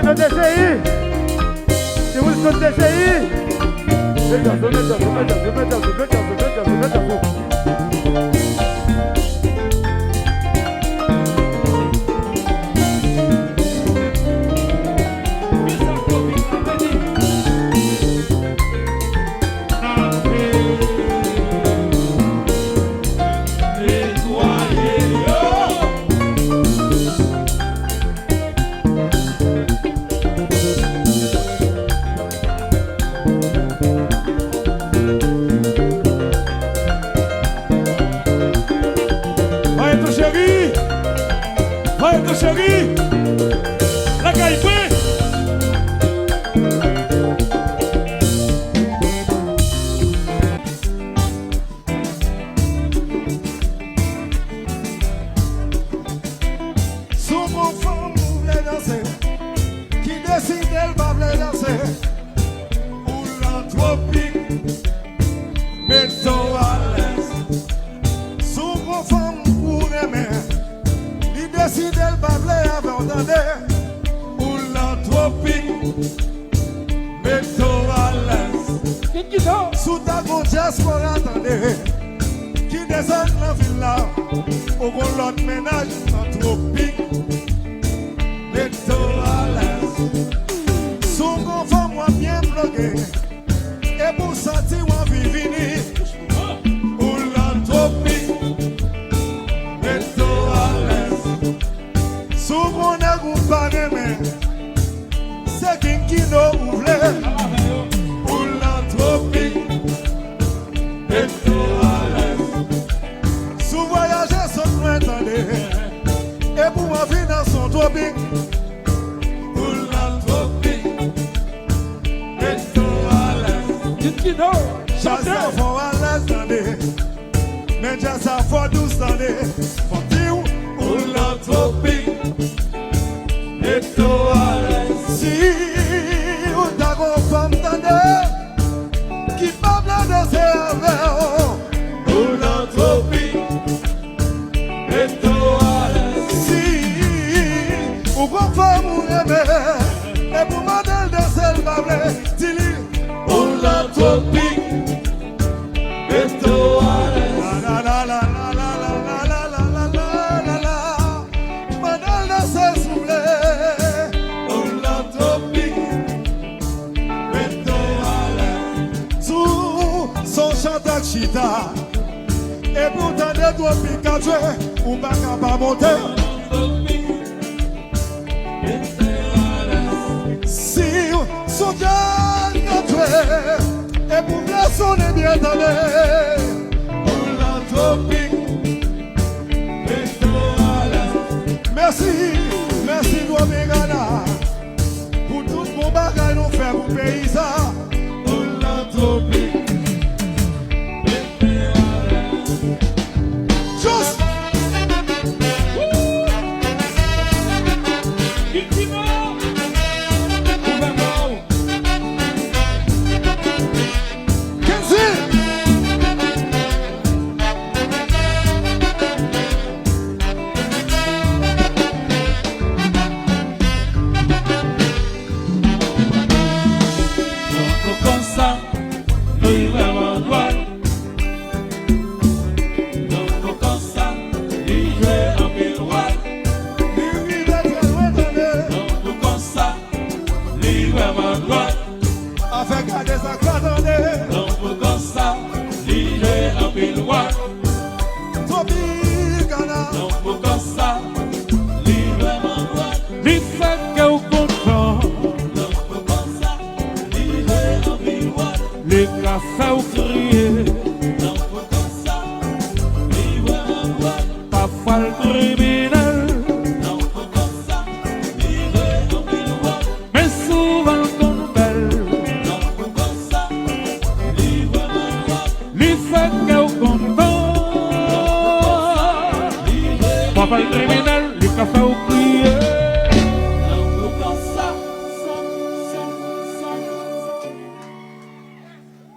no DCI. Si vous êtes DCI. Chérie, la caille. Sous mon fond, vous voulez danser, qui décide, elle va vouloir danser. Pour l'anthropique, mettons à l'aise. Sous mon fond, vous aimez. Décide, elle va vouloir abandonner pour l'anthropique, mettons à l'aise. Sous ta conscience pour attendre, qui descend dans la ville là, au l'autre ménage anthropique, mettons à l'aise. Sous mon femme, moi bien bloqué, et pour sentir, moi vivini, pour l'anthropique, mettons à l'aise. Sous mon accompagnement, c'est qui nous ouvre pour l'anthropie, et tout à l'aise. Sous voyager sans nous entendre, et pour ma vie dans son tropique, pour l'anthropie, et tout à l'aise. Chasse à fond à l'aise, mais chasse à fond douce, pour dire pour l'anthropie. Et toi, si vous t'avez femme tendue, qui parle de ses affaires, pour l'anthropie. Et toi, si vous prenez femme ou aimez, et pour modèle de celle bablée, dis-lui, pour l'anthropie. Et toi, la la la la. Chita. Et pourtant des doigts piquants, ou pas capable de monter. Si son cœur et pour bien sonner bien donné, pour l'anthropie. Merci.